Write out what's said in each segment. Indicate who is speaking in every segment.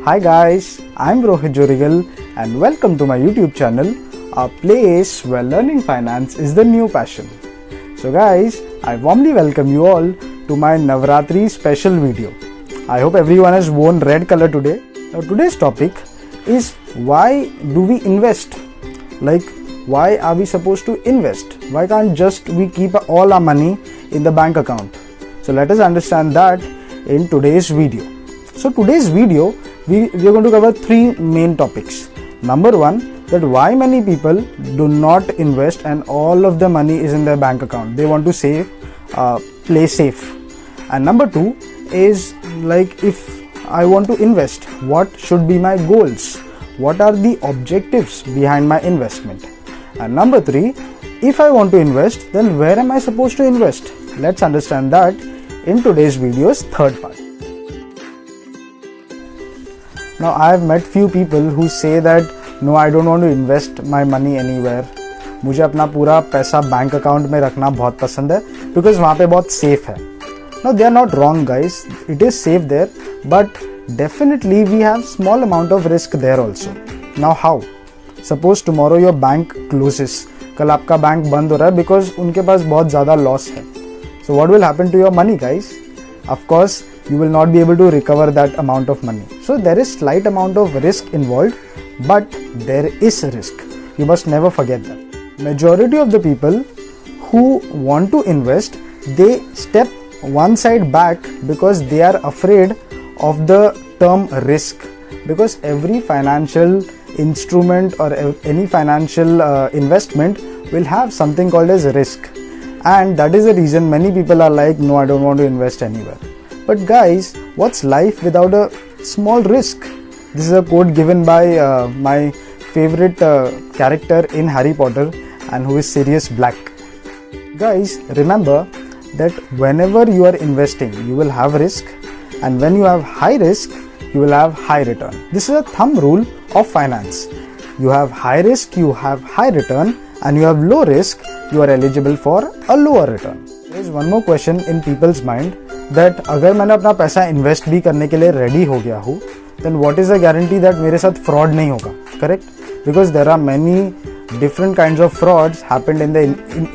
Speaker 1: Hi guys, I'm Rohit Jorigal and welcome to my YouTube channel, a place where learning finance is the new passion. So guys, I warmly welcome you all to my Navratri special video. I hope everyone has worn red color today. Now today's topic is why do we invest? Like why are we supposed to invest? Why can't just we keep all our money in the bank account? So let us understand that in today's video. So today's video we are going to cover three main topics. Number one, that why many people do not invest and all of the money is in their bank account. They want to save, play safe. And number two is like if I want to invest, what should be my goals? What are the objectives behind my investment? And number three, if I want to invest, then where am I supposed to invest? Let's understand that in today's video's third part. Now I have met few people who say that no, I don't want to invest my money anywhere. मुझे अपना पूरा पैसा bank account में रखना बहुत पसंद है because वहाँ पे बहुत safe है. Now they are not wrong guys, it is safe there, but definitely we have small amount of risk there also. Now how? Suppose tomorrow your bank closes, कल आपका बैंक बंद हो रहा है because उनके पास बहुत ज़्यादा loss है. So what will happen to your money guys? Of course, you will not be able to recover that amount of money. So there is slight amount of risk involved, but there is a risk. You must never forget that. Majority of the people who want to invest, they step one side back because they are afraid of the term risk. Because every financial instrument or any financial investment will have something called as risk. And that is the reason many people are like, no, I don't want to invest anywhere. But guys, what's life without a small risk? This is a quote given by my favorite character in Harry Potter, and who is Sirius Black. Guys, remember that whenever you are investing, you will have risk, and when you have high risk, you will have high return. This is a thumb rule of finance. You have high risk, you have high return, and you have low risk, you are eligible for a lower return. There is one more question in people's mind, that अगर मैंने अपना पैसा invest भी करने के लिए ready हो गया हूँ, then what is the guarantee that मेरे साथ fraud नहीं होगा? Correct? Because there are many different kinds of frauds happened in the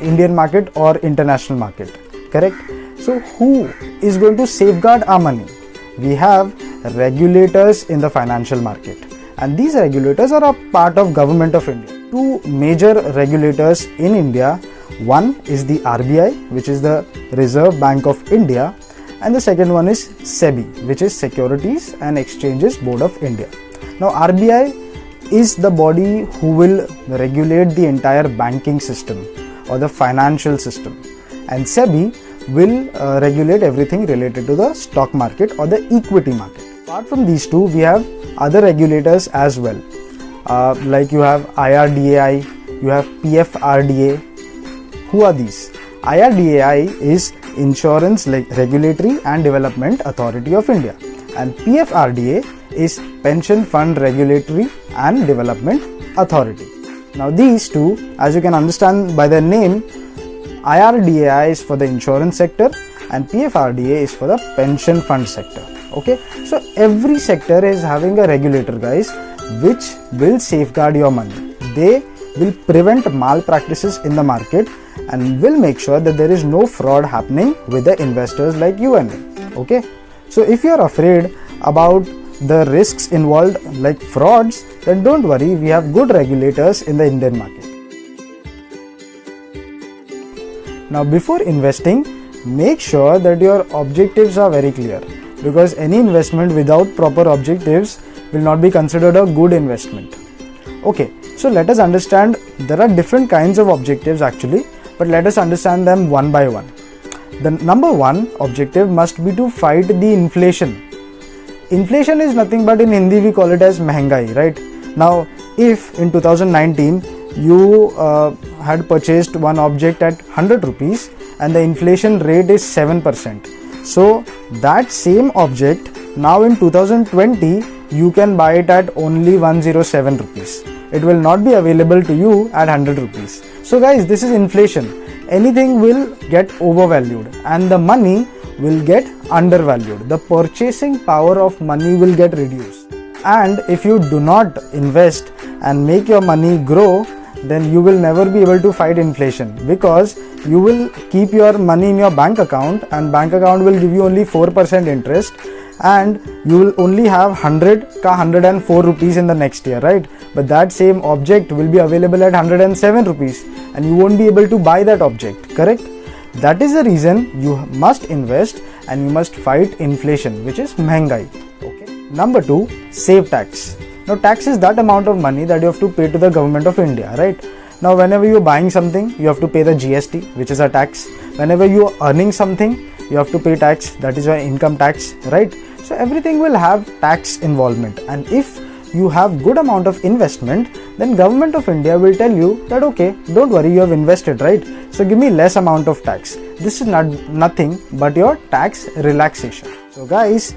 Speaker 1: Indian market or international market. Correct? So who is going to safeguard our money? We have regulators in the financial market, and these regulators are a part of Government of India. Two major regulators in India. One is the RBI, which is the Reserve Bank of India, and the second one is SEBI, which is Securities and Exchanges Board of India. Now RBI is the body who will regulate the entire banking system or the financial system, and SEBI will regulate everything related to the stock market or the equity market. Apart from these two, we have other regulators as well, like you have IRDAI, you have PFRDA. Who are these? IRDAI is Insurance Regulatory and Development Authority of India, and PFRDA is Pension Fund Regulatory and Development Authority. Now these two, as you can understand by their name, IRDAI is for the insurance sector and PFRDA is for the pension fund sector. Okay, so every sector is having a regulator guys, which will safeguard your money. They will prevent malpractices in the market and will make sure that there is no fraud happening with the investors like you and me. Okay, so if you are afraid about the risks involved like frauds, then don't worry, we have good regulators in the Indian market. Now before investing, make sure that your objectives are very clear, because any investment without proper objectives will not be considered a good investment. Okay, so let us understand, there are different kinds of objectives actually, but let us understand them one by one. The number one objective must be to fight the inflation. Inflation is nothing but in Hindi we call it as महंगाई, right? Now if in 2019 you had purchased one object at 100 rupees and the inflation rate is 7%, so that same object now in 2020 you can buy it at only 107 rupees. It will not be available to you at 100 rupees. So guys, this is inflation. Anything will get overvalued and the money will get undervalued. The purchasing power of money will get reduced. And if you do not invest and make your money grow, then you will never be able to fight inflation, because you will keep your money in your bank account and bank account will give you only 4% interest, and you will only have 104 rupees in the next year, right? But that same object will be available at 107 rupees and you won't be able to buy that object, correct? That is the reason you must invest and you must fight inflation, which is mehengai. Okay. Number 2, save tax. Now tax is that amount of money that you have to pay to the government of India, right? Now whenever you are buying something, you have to pay the GST, which is a tax. Whenever you are earning something, you have to pay tax, that is your income tax, right? So everything will have tax involvement, and if you have good amount of investment, then government of India will tell you that okay, don't worry, you have invested, right? So give me less amount of tax. This is nothing but your tax relaxation. So guys,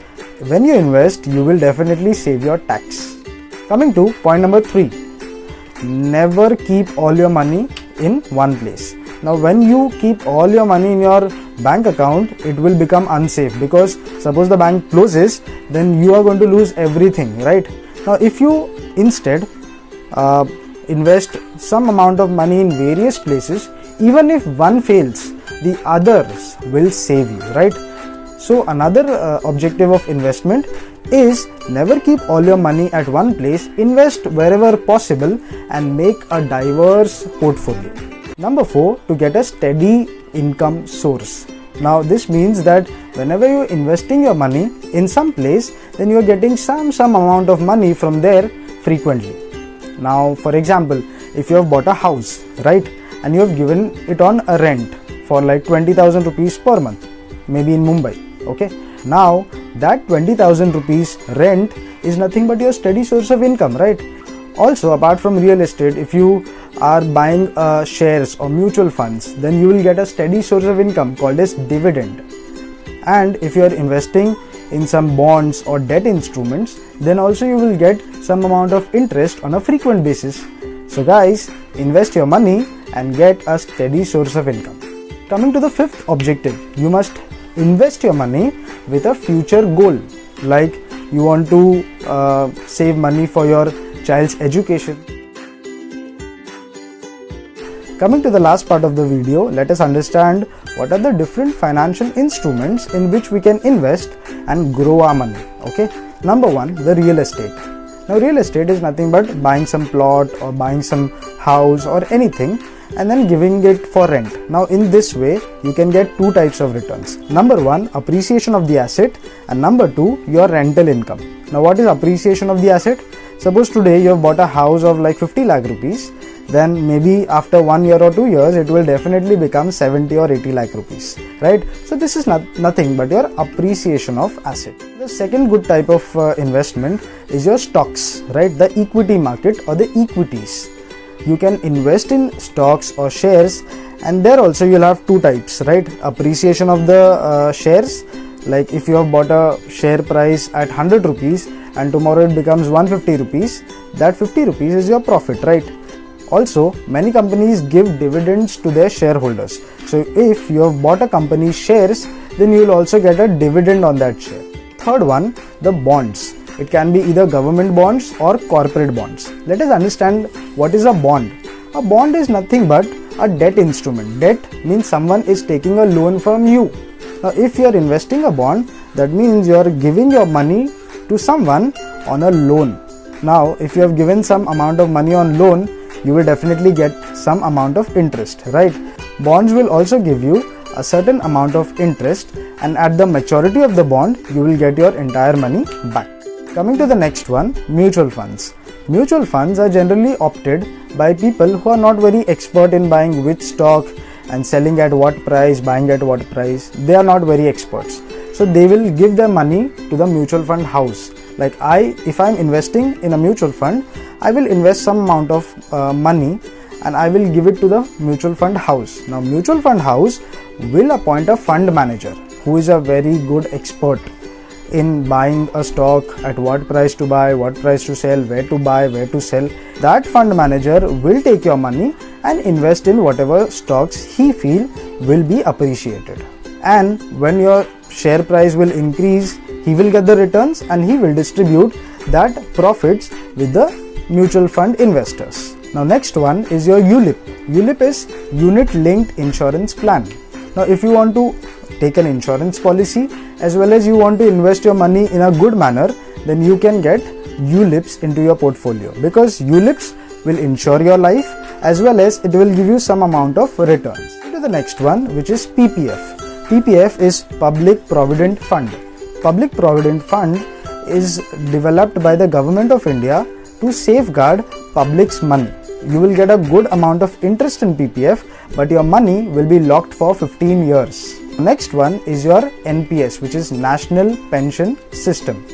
Speaker 1: when you invest, you will definitely save your tax. Coming to point number 3, never keep all your money in one place. Now when you keep all your money in your bank account, it will become unsafe, because suppose the bank closes, then you are going to lose everything, right? Now if you instead invest some amount of money in various places, even if one fails, the others will save you, right? So another objective of investment is never keep all your money at one place, invest wherever possible and make a diverse portfolio. Number 4, to get a steady income source. Now this means that whenever you're investing your money in some place, then you're getting some amount of money from there frequently. Now for example, if you have bought a house, right, and you have given it on a rent for like 20,000 rupees per month, maybe in Mumbai, okay? Now that 20,000 rupees rent is nothing but your steady source of income, right? Also, apart from real estate, if you are buying shares or mutual funds, then you will get a steady source of income called as dividend. And if you are investing in some bonds or debt instruments, then also you will get some amount of interest on a frequent basis. So guys, invest your money and get a steady source of income. Coming to the 5th objective, you must invest your money with a future goal, like you want to save money for your child's education. Coming to the last part of the video, let us understand what are the different financial instruments in which we can invest and grow our money. Okay. Number 1, the real estate. Now real estate is nothing but buying some plot or buying some house or anything and then giving it for rent. Now in this way, you can get 2 types of returns. Number 1, appreciation of the asset, and number 2, your rental income. Now what is appreciation of the asset? Suppose today you have bought a house of like 50 lakh rupees, then maybe after 1 year or 2 years, it will definitely become 70 or 80 lakh rupees, right? So this is nothing but your appreciation of asset. The second good type of investment is your stocks, right? The equity market or the equities. You can invest in stocks or shares, and there also you'll have 2 types, right? Appreciation of the shares, like if you have bought a share price at 100 rupees and tomorrow it becomes 150 rupees, that 50 rupees is your profit, right? Also, many companies give dividends to their shareholders. So if you have bought a company's shares, then you will also get a dividend on that share. Third one, the bonds. It can be either government bonds or corporate bonds. Let us understand what is a bond. A bond is nothing but a debt instrument. Debt means someone is taking a loan from you. Now if you are investing a bond, that means you are giving your money to someone on a loan. Now if you have given some amount of money on loan, you will definitely get some amount of interest, right? Bonds will also give you a certain amount of interest, and at the maturity of the bond, you will get your entire money back. Coming to the next one, mutual funds. Mutual funds are generally opted by people who are not very expert in buying which stock and selling at what price, buying at what price. They are not very experts. So they will give their money to the mutual fund house. Like if I'm investing in a mutual fund, I will invest some amount of money and I will give it to the mutual fund house. Now mutual fund house will appoint a fund manager who is a very good expert in buying a stock, at what price to buy, what price to sell, where to buy, where to sell. That fund manager will take your money and invest in whatever stocks he feel will be appreciated. And when your share price will increase, he will get the returns and he will distribute that profits with the mutual fund investors. Now next one is your ULIP. ULIP is Unit Linked Insurance Plan. Now if you want to take an insurance policy as well as you want to invest your money in a good manner, then you can get ULIPs into your portfolio, because ULIPs will insure your life as well as it will give you some amount of returns. To the next one, which is PPF. PPF is Public Provident Fund. Public Provident Fund is developed by the Government of India to safeguard public's money. You will get a good amount of interest in PPF, but your money will be locked for 15 years. Next one is your NPS, which is National Pension System.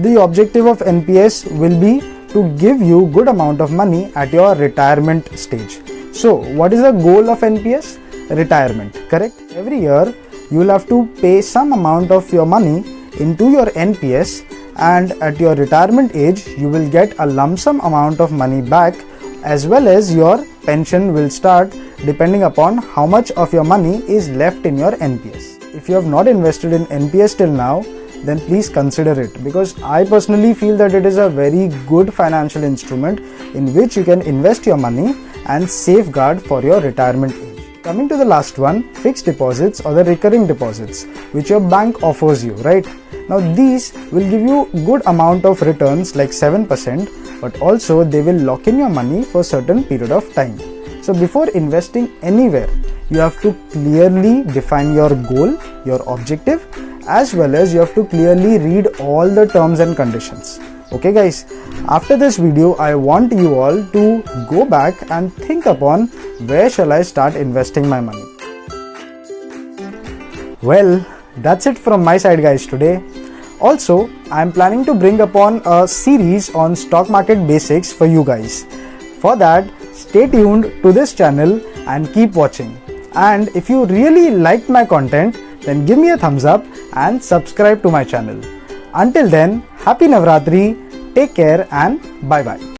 Speaker 1: The objective of NPS will be to give you good amount of money at your retirement stage. So what is the goal of NPS? Retirement, correct? Every year you will have to pay some amount of your money into your NPS, and at your retirement age you will get a lump sum amount of money back, as well as your pension will start depending upon how much of your money is left in your NPS. If you have not invested in NPS till now, then please consider it, because I personally feel that it is a very good financial instrument in which you can invest your money and safeguard for your retirement age. Coming to the last one, fixed deposits or the recurring deposits, which your bank offers you, right? Now these will give you good amount of returns like 7%, but also they will lock in your money for a certain period of time. So before investing anywhere, you have to clearly define your goal, your objective, as well as you have to clearly read all the terms and conditions. Okay guys, after this video I want you all to go back and think upon where shall I start investing my money. Well, that's it from my side guys today. Also, I am planning to bring upon a series on stock market basics for you guys. For that, stay tuned to this channel and keep watching. And if you really liked my content, then give me a thumbs up and subscribe to my channel. Until then, happy Navratri, take care and bye bye.